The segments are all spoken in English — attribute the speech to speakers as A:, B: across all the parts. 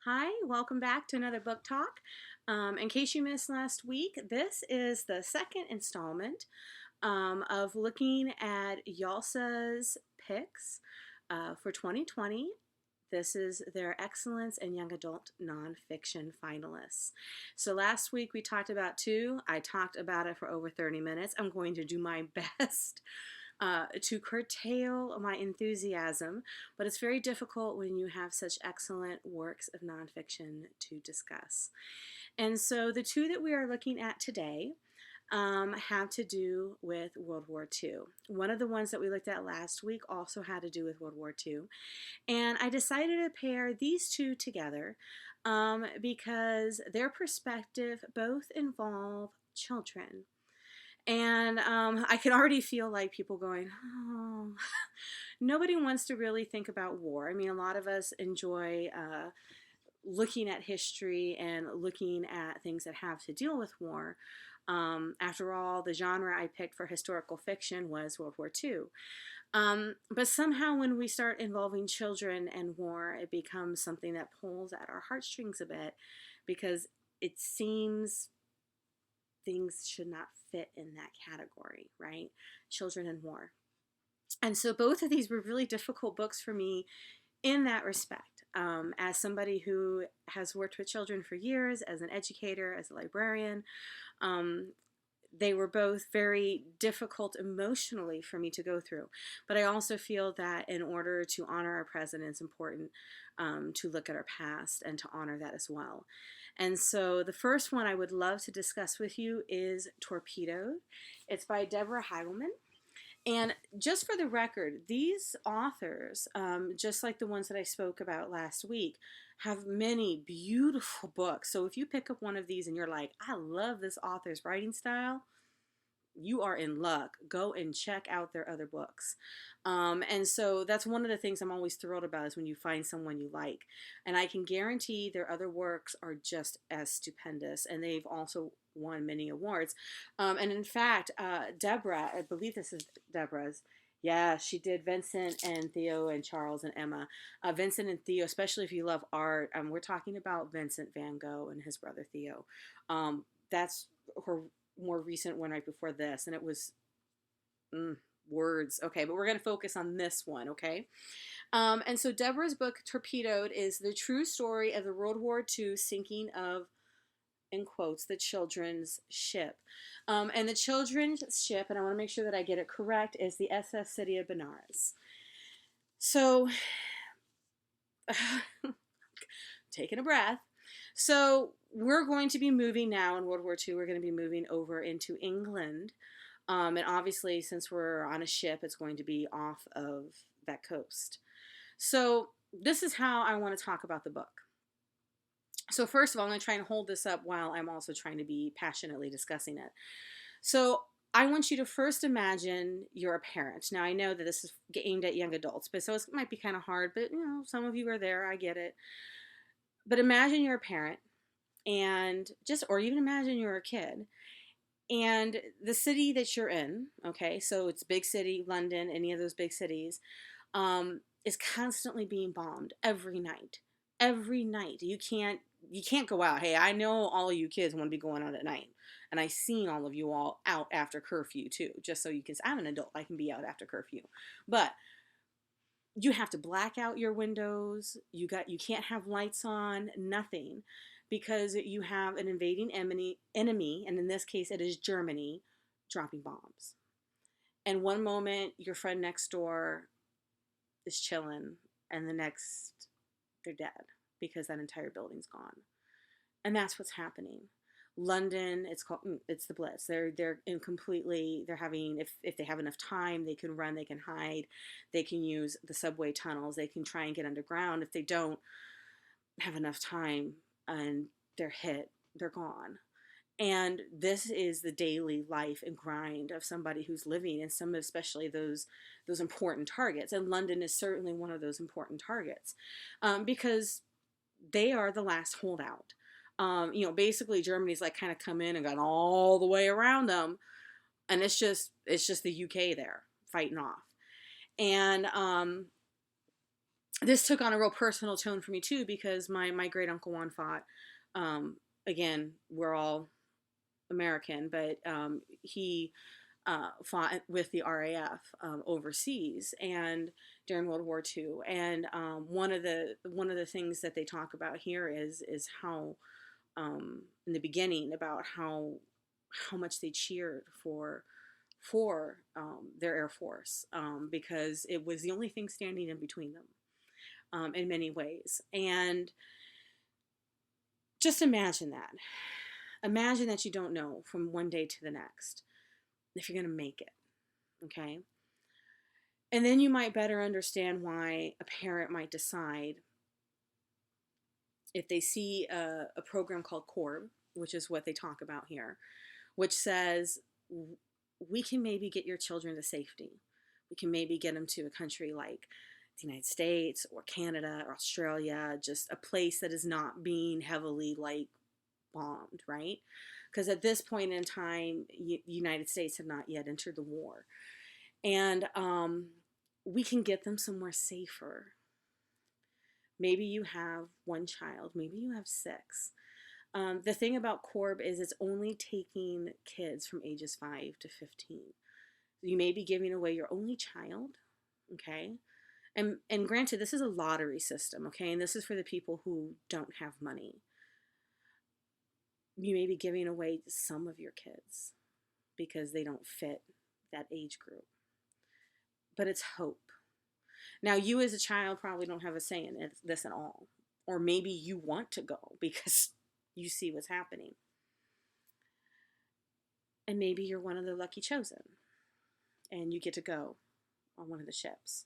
A: Hi, welcome back to another book talk. In case you missed last week, this is the second installment of looking at YALSA's picks for 2020. This is their Excellence in Young Adult Nonfiction finalists. So last week we talked about two. I talked about it for over 30 minutes. I'm going to do my best to curtail my enthusiasm, but it's very difficult when you have such excellent works of nonfiction to discuss. And so the two that we are looking at today have to do with World War II. One of the ones that we looked at last week also had to do with World War II. And I decided to pair these two together because their perspective both involve children. And I can already feel like people going, oh, nobody wants to really think about war. I mean, a lot of us enjoy looking at history and looking at things that have to deal with war. After all, the genre I picked for historical fiction was World War II. But somehow when we start involving children and war, it becomes something that pulls at our heartstrings a bit because it seems things should not fit in that category, right? Children and war. And so both of these were really difficult books for me in that respect. As somebody who has worked with children for years, as an educator, as a librarian, they were both very difficult emotionally for me to go through. But I also feel that in order to honor our present, it's important to look at our past and to honor that as well. And so the first one I would love to discuss with you is Torpedoed. It's by Deborah Heiligman. And just for the record, these authors, just like the ones that I spoke about last week, have many beautiful books. So if you pick up one of these and you're like, I love this author's writing style, you are in luck. Go and check out their other books. And so that's one of the things I'm always thrilled about is when you find someone you like. And I can guarantee their other works are just as stupendous. And they've also won many awards. And in fact, Deborah, I believe this is Deborah's. Yeah, she did Vincent and Theo and Charles and Emma. Vincent and Theo, especially if you love art, we're talking about Vincent van Gogh and his brother Theo. That's her more recent one right before this, and it was words. Okay, but we're going to focus on this one, okay? And so Deborah's book, Torpedoed, is the true story of the World War II sinking of, in quotes, the children's ship. And the children's ship, and I want to make sure that I get it correct, is the SS City of Benares. So, taking a breath. So we're going to be moving now in World War II. We're going to be moving over into England. And obviously, since we're on a ship, it's going to be off of that coast. So this is how I want to talk about the book. So first of all, I'm going to try and hold this up while I'm also trying to be passionately discussing it. So I want you to first imagine you're a parent. Now, I know that this is aimed at young adults, but so it might be kind of hard, but you know, some of you are there. I get it. But imagine you're a parent and or even imagine you're a kid and the city that you're in, okay, so it's big city, London, any of those big cities, is constantly being bombed every night. Every night. You can't go out. Hey, I know all of you kids want to be going out at night. And I've seen all of you all out after curfew too, just so you can, I'm an adult, I can be out after curfew. But you have to black out your windows. You can't have lights on, nothing, because you have an invading enemy, and in this case it is Germany, dropping bombs. And one moment your friend next door is chilling, and the next they're dead because that entire building's gone. And that's what's happening. London, it's the Blitz. They're having, if they have enough time, they can run, they can hide, they can use the subway tunnels, they can try and get underground. If they don't have enough time and they're hit, they're gone. And this is the daily life and grind of somebody who's living in some, especially those important targets. And London is certainly one of those important targets because they are the last holdout. Basically Germany's like kind of come in and gone all the way around them, and it's just the UK there fighting off. And this took on a real personal tone for me too, because my great uncle Juan fought. Again, we're all American, but he fought with the RAF overseas and during World War II. And one of the things that they talk about here is how in the beginning about how much they cheered for their Air Force, because it was the only thing standing in between them in many ways. And just imagine that. Imagine that you don't know from one day to the next if you're going to make it. Okay? And then you might better understand why a parent might decide, if they see a program called CORB, which is what they talk about here, which says, we can maybe get your children to safety. We can maybe get them to a country like the United States or Canada or Australia, just a place that is not being heavily like bombed, right? Because at this point in time, United States had not yet entered the war. And we can get them somewhere safer. Maybe you have one child, maybe you have 6. The thing about CORB is it's only taking kids from ages 5 to 15. You may be giving away your only child, okay? And granted, this is a lottery system, okay? And this is for the people who don't have money. You may be giving away some of your kids because they don't fit that age group. But it's hope. Now, you as a child probably don't have a say in this at all. Or maybe you want to go because you see what's happening. And maybe you're one of the lucky chosen. And you get to go on one of the ships.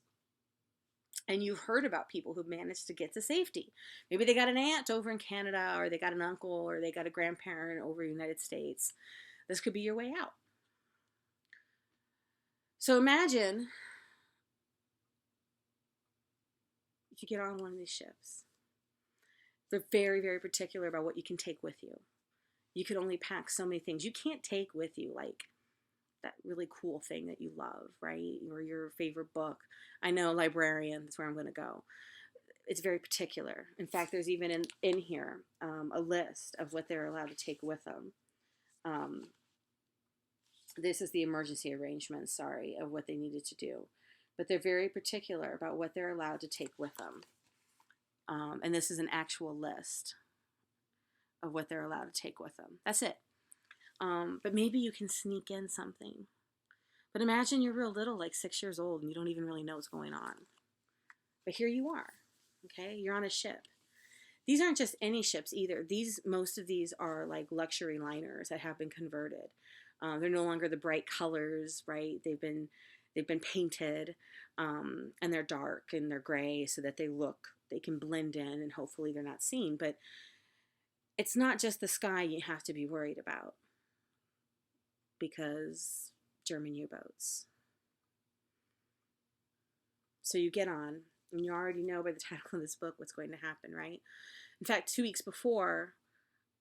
A: And you've heard about people who managed to get to safety. Maybe they got an aunt over in Canada, or they got an uncle, or they got a grandparent over in the United States. This could be your way out. So imagine if you get on one of these ships. They're very, very particular about what you can take with you. You can only pack so many things. You can't take with you like that really cool thing that you love, right? Or your favorite book. I know, librarian, that's where I'm going to go. It's very particular. In fact, there's even in here a list of what they're allowed to take with them. This is the emergency arrangements, of what they needed to do. But they're very particular about what they're allowed to take with them. And this is an actual list of what they're allowed to take with them. That's it. But maybe you can sneak in something. But imagine you're real little, like 6 years old, and you don't even really know what's going on. But here you are, okay? You're on a ship. These aren't just any ships either. Most of these are like luxury liners that have been converted. They're no longer the bright colors, right? They've been painted, and they're dark and they're gray so that they can blend in, and hopefully they're not seen. But it's not just the sky you have to be worried about, because German U-boats. So you get on, and you already know by the title of this book what's going to happen, right? In fact, 2 weeks before,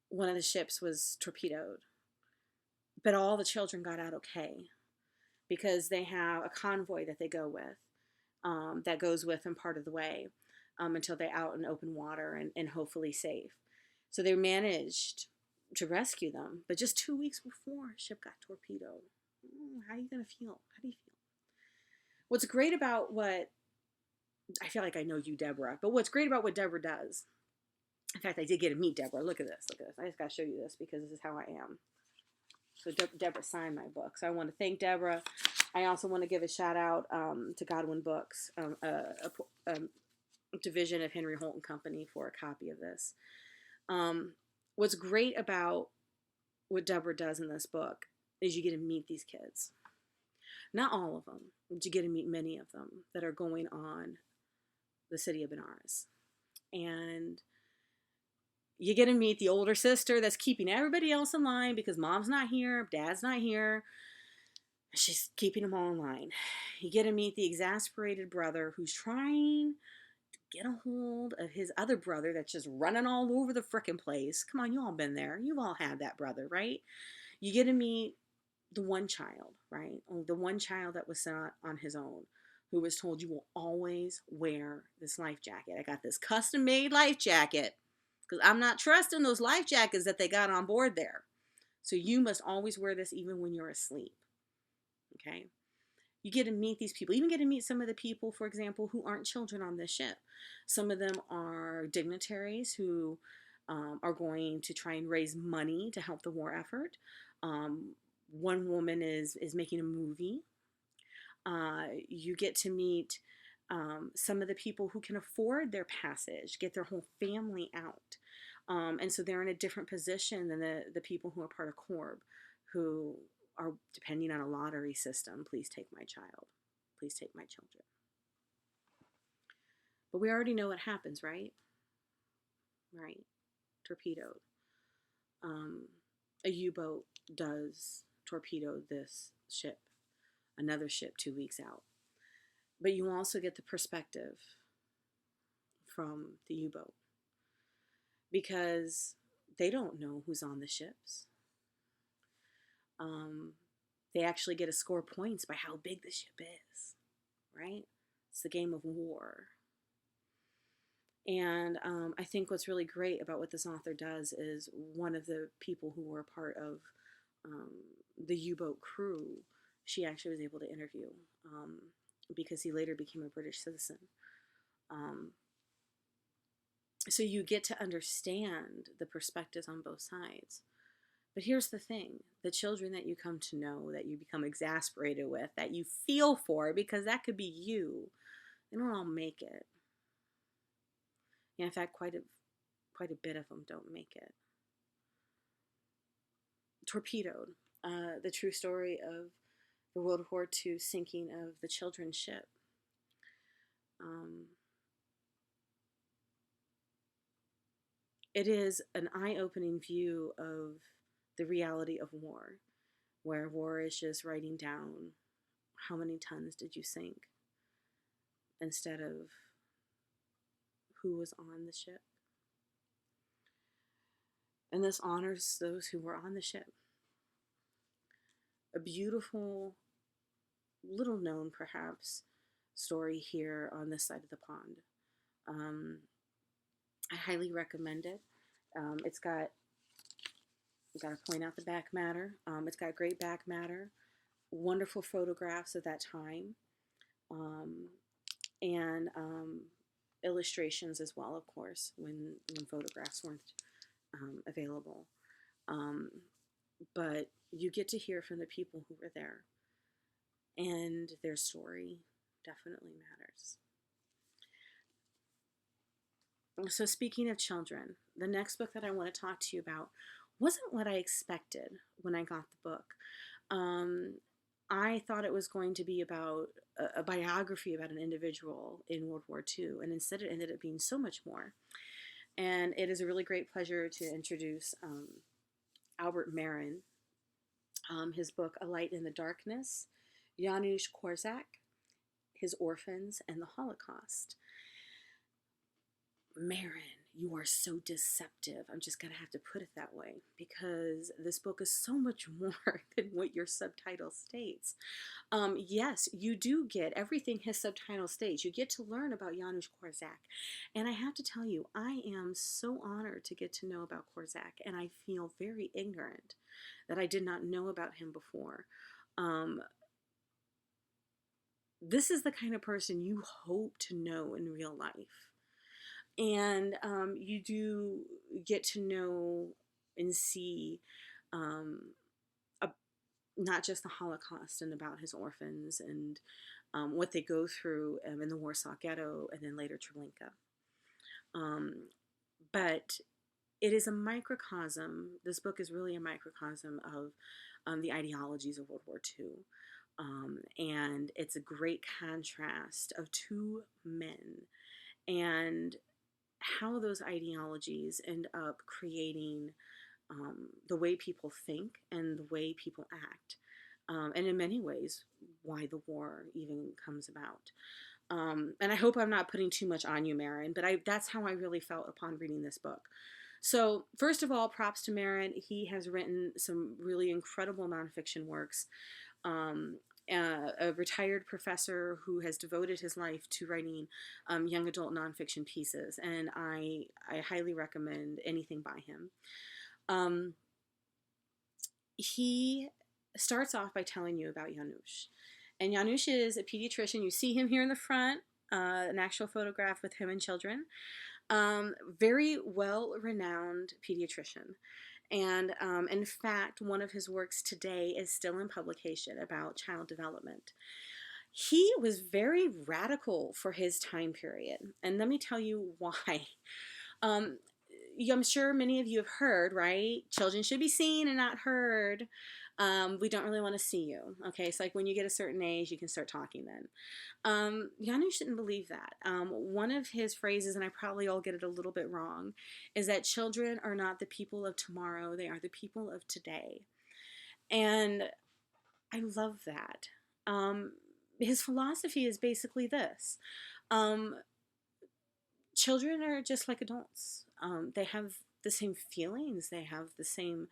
A: one of the ships was torpedoed. But all the children got out okay, because they have a convoy that they go with, that goes with them part of the way, until they're out in open water and hopefully safe. So they managed to rescue them. But just 2 weeks before, a ship got torpedoed. How are you going to feel? How do you feel? What's great about I feel like I know you, Deborah, but what's great about what Deborah does, in fact, I did get to meet Deborah. Look at this. I just got to show you this because this is how I am. So Deborah signed my book. So I want to thank Deborah. I also want to give a shout out to Godwin Books, a division of Henry Holt and Company, for a copy of this. What's great about what Deborah does in this book is you get to meet these kids. Not all of them, but you get to meet many of them that are going on the city of Benares. And you get to meet the older sister that's keeping everybody else in line because mom's not here, dad's not here. She's keeping them all in line. You get to meet the exasperated brother who's trying to get a hold of his other brother that's just running all over the frickin' place. Come on, you all been there. You've all had that brother, right? You get to meet the one child, right? The one child that was sent on his own, who was told, you will always wear this life jacket. I got this custom made life jacket because I'm not trusting those life jackets that they got on board there. So you must always wear this even when you're asleep. Okay? You get to meet these people. You even get to meet some of the people, for example, who aren't children on this ship. Some of them are dignitaries who are going to try and raise money to help the war effort. One woman is making a movie. You get to meet some of the people who can afford their passage, get their whole family out. And so they're in a different position than the people who are part of Corb, who are depending on a lottery system. Please take my child. Please take my children. But we already know what happens, right? Right. Torpedoed. A U-boat does torpedo this ship, another ship 2 weeks out. But you also get the perspective from the U-boat, because they don't know who's on the ships. They actually get to score points by how big the ship is, right? It's the game of war. And I think what's really great about what this author does is one of the people who were part of the U-boat crew, she actually was able to interview because he later became a British citizen. So you get to understand the perspectives on both sides. But here's the thing, the children that you come to know, that you become exasperated with, that you feel for, because that could be you, they don't all make it. Yeah, in fact, quite a bit of them don't make it. Torpedoed, the true story of the World War II sinking of the children's ship. It is an eye-opening view of the reality of war, where war is just writing down how many tons did you sink instead of who was on the ship. And this honors those who were on the ship. A beautiful, little known perhaps, story here on this side of the pond. I highly recommend it. It's got, I've got to point out the back matter. It's got great back matter, wonderful photographs of that time, and illustrations as well, of course, when photographs weren't available. But you get to hear from the people who were there, and their story definitely matters. So speaking of children, the next book that I want to talk to you about wasn't what I expected when I got the book. I thought it was going to be about a biography about an individual in World War II, and instead it ended up being so much more. And it is a really great pleasure to introduce Albert Marrin, his book, A Light in the Darkness, Janusz Korczak, his Orphans, and the Holocaust. Marrin, you are so deceptive. I'm just going to have to put it that way, because this book is so much more than what your subtitle states. Yes, you do get everything his subtitle states. You get to learn about Janusz Korczak. And I have to tell you, I am so honored to get to know about Korczak, and I feel very ignorant that I did not know about him before. This is the kind of person you hope to know in real life. And you do get to know and see not just the Holocaust and about his orphans and what they go through in the Warsaw Ghetto and then later Treblinka. But it is a microcosm. This book is really a microcosm of the ideologies of World War II. And it's a great contrast of two men and how those ideologies end up creating the way people think and the way people act. And in many ways, why the war even comes about. And I hope I'm not putting too much on you, Marrin, but that's how I really felt upon reading this book. So first of all, props to Marrin. He has written some really incredible nonfiction works. a retired professor who has devoted his life to writing young adult nonfiction pieces, and I highly recommend anything by him. He starts off by telling you about Janusz. And Janusz is a pediatrician. You see him here in the front, an actual photograph with him and children. Very well-renowned pediatrician. And in fact, one of his works today is still in publication about child development. He was very radical for his time period. And let me tell you why. I'm sure many of you have heard, right? Children should be seen and not heard. We don't really want to see you. Okay, it's like when you get a certain age, you can start talking then. Janusz shouldn't believe that. One of his phrases, and I probably all get it a little bit wrong, is that children are not the people of tomorrow, they are the people of today. And I love that. His philosophy is basically this. Children are just like adults. They have the same feelings, they have the same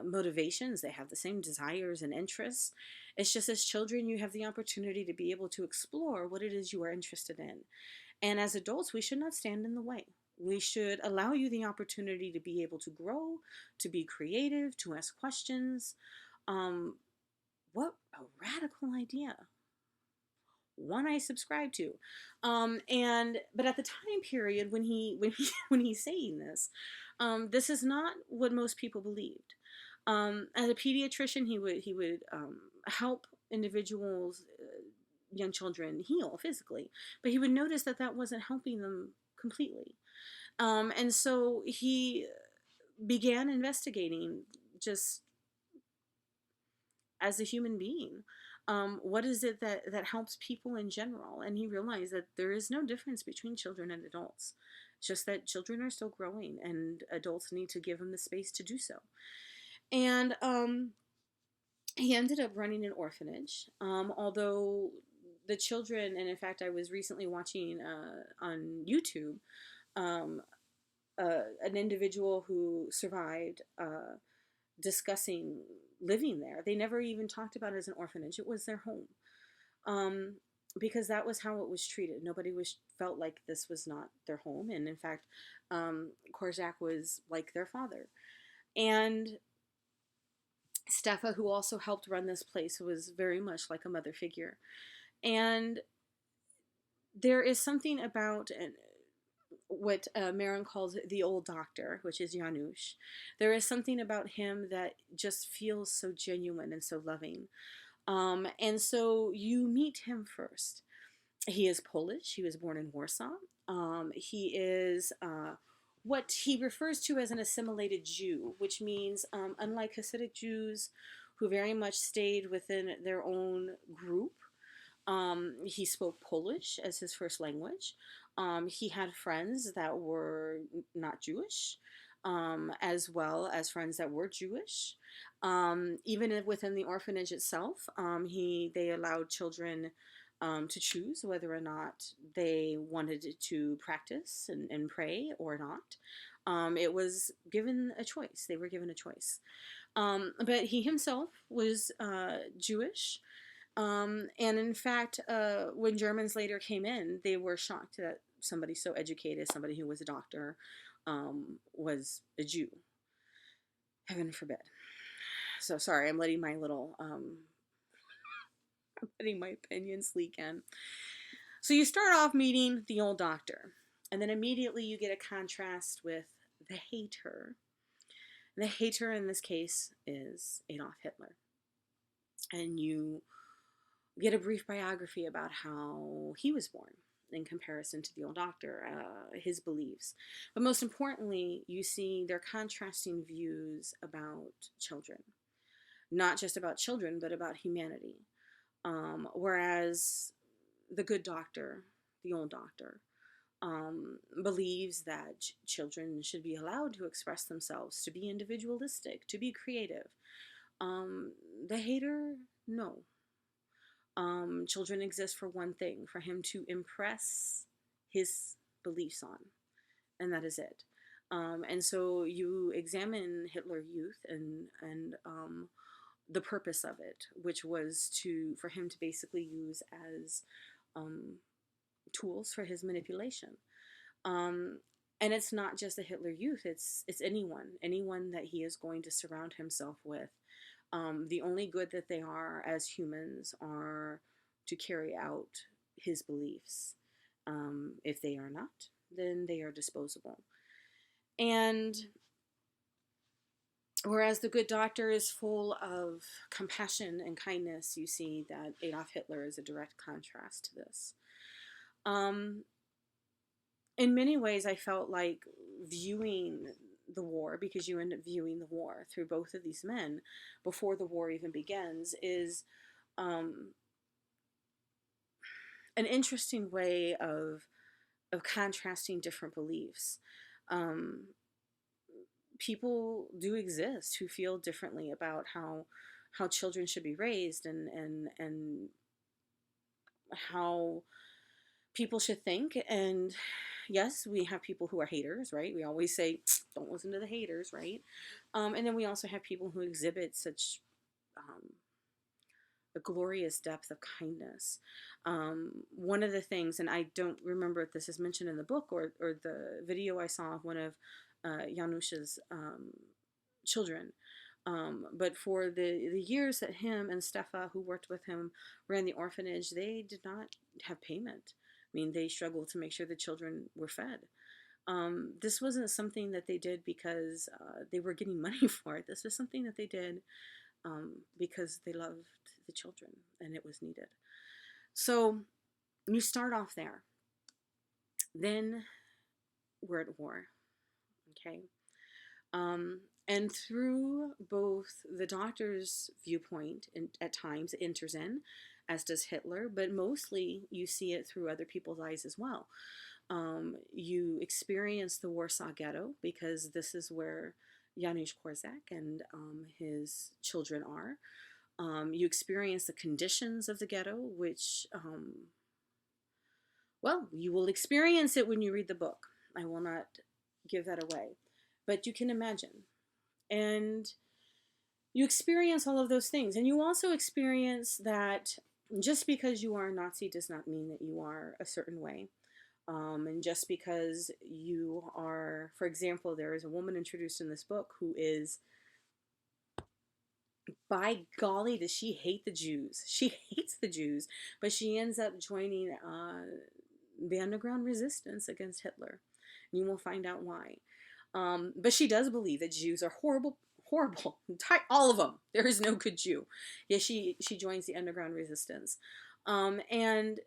A: motivations, they have the same desires and interests. It's just as children, you have the opportunity to be able to explore what it is you are interested in. And as adults, we should not stand in the way. We should allow you the opportunity to be able to grow, to be creative, to ask questions. What a radical idea. One I subscribe to. But at the time period when he's saying this, this is not what most people believed. As a pediatrician, he would help individuals, young children, heal physically, but he would notice that that wasn't helping them completely. And so he began investigating, just as a human being, what is it that helps people in general? And he realized that there is no difference between children and adults. It's just that children are still growing and adults need to give them the space to do so. And he ended up running an orphanage, although the children, and in fact I was recently watching on YouTube an individual who survived discussing living there. They never even talked about it as an orphanage. It was their home, because that was how it was treated. Nobody felt like this was not their home, and in fact, Korczak was like their father. And Stefa, who also helped run this place, was very much like a mother figure. And there is something about what Marrin calls the old doctor, which is Janusz. There is something about him that just feels so genuine and so loving. And so you meet him first. He is Polish. He was born in Warsaw. He is what he refers to as an assimilated Jew, which means, unlike Hasidic Jews who very much stayed within their own group, he spoke Polish as his first language. He had friends that were not Jewish, as well as friends that were Jewish. Even within the orphanage itself, they allowed children to choose whether or not they wanted to practice and pray or not. It was given a choice. They were given a choice. But he himself was Jewish. And in fact, when Germans later came in, they were shocked that somebody so educated, somebody who was a doctor, was a Jew. Heaven forbid. So sorry, I'm letting my little, I'm letting my opinions leak in. So you start off meeting the old doctor, and then immediately you get a contrast with the hater. The hater in this case is Adolf Hitler. And you get a brief biography about how he was born in comparison to the old doctor, his beliefs. But most importantly, you see their contrasting views about children. Not just about children, but about humanity. Whereas the good doctor, the old doctor, believes that children should be allowed to express themselves, to be individualistic, to be creative. The hater, no. Children exist for one thing, for him to impress his beliefs on, and that is it. And so you examine Hitler Youth and the purpose of it, which was for him to basically use as tools for his manipulation. And it's not just the Hitler Youth, it's anyone that he is going to surround himself with. The only good that they are as humans are to carry out his beliefs. If they are not, then they are disposable. And whereas the good doctor is full of compassion and kindness, you see that Adolf Hitler is a direct contrast to this. In many ways, I felt like viewing the war, because you end up viewing the war through both of these men before the war even begins, is an interesting way of contrasting different beliefs. People do exist who feel differently about how children should be raised, and how people should think. And yes, we have people who are haters, right? We always say, don't listen to the haters, right? And then we also have people who exhibit such a glorious depth of kindness. One of the things, and I don't remember if this is mentioned in the book or the video I saw of one of Janusz's children, but for the years that him and Stefa, who worked with him, ran the orphanage, they did not have payment. I mean, they struggled to make sure the children were fed. This wasn't something that they did because they were getting money for it. This was something that they did because they loved the children and it was needed. So you start off there. Then we're at war, okay? And through both the doctor's viewpoint, and at times it enters in, as does Hitler, but mostly you see it through other people's eyes as well. You experience the Warsaw Ghetto, because this is where Janusz Korczak and his children are. You experience the conditions of the ghetto, which, well, you will experience it when you read the book. I will not give that away, but you can imagine. And you experience all of those things. And you also experience that just because you are a Nazi does not mean that you are a certain way. And just because you are, for example, there is a woman introduced in this book who is, by golly, does she hate the Jews. She hates the Jews, but she ends up joining the underground resistance against Hitler. You will find out why. But she does believe that Jews are horrible, all of them. There is no good Jew. Yeah, she joins the underground resistance. And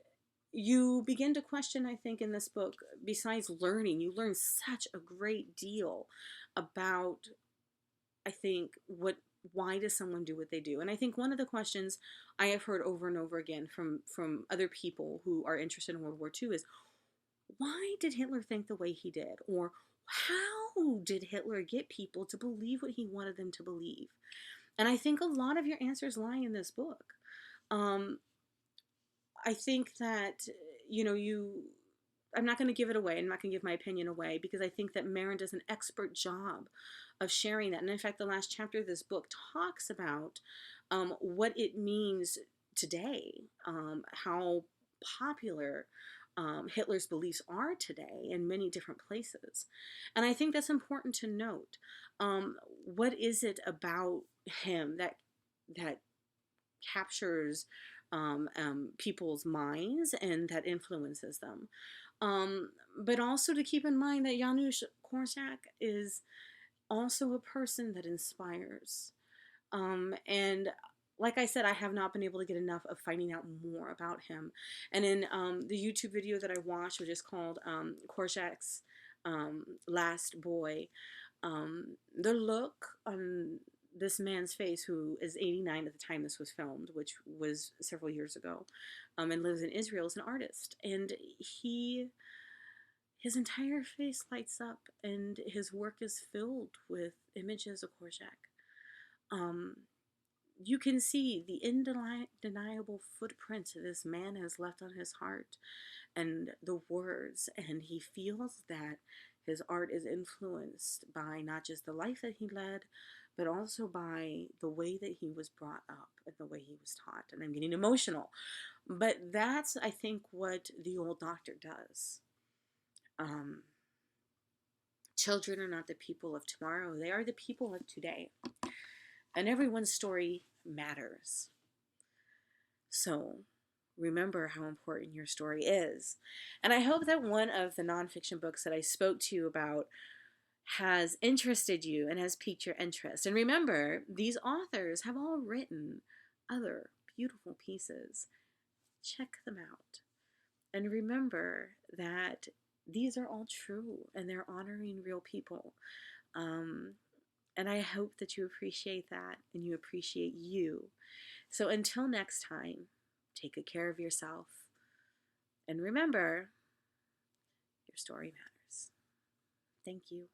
A: you begin to question, I think, in this book, besides learning, you learn such a great deal about, I think, why does someone do what they do? And I think one of the questions I have heard over and over again from other people who are interested in World War II is, why did Hitler think the way he did? Or how did Hitler get people to believe what he wanted them to believe? And I think a lot of your answers lie in this book. I think that, I'm not going to give it away. I'm not going to give my opinion away, because I think that Marrin does an expert job of sharing that. And in fact, the last chapter of this book talks about what it means today, how popular Hitler's beliefs are today in many different places. And I think that's important to note. What is it about him that captures people's minds and that influences them? But also to keep in mind that Janusz Korczak is also a person that inspires. And like I said, I have not been able to get enough of finding out more about him. And in the YouTube video that I watched, which is called Korczak's Last Boy, the look on this man's face, who is 89 at the time this was filmed, which was several years ago, and lives in Israel, is an artist. And his entire face lights up, and his work is filled with images of Korczak. You can see the undeniable footprints this man has left on his heart, and the words, and he feels that his art is influenced by not just the life that he led, but also by the way that he was brought up and the way he was taught. And I'm getting emotional. But that's, I think, what the old doctor does. Children are not the people of tomorrow. They are the people of today. And everyone's story matters. So remember how important your story is. And I hope that one of the nonfiction books that I spoke to you about has interested you and has piqued your interest. And remember, these authors have all written other beautiful pieces. Check them out. And remember that these are all true and they're honoring real people. And I hope that you appreciate that and you appreciate you. So until next time, take good care of yourself. And remember, your story matters. Thank you.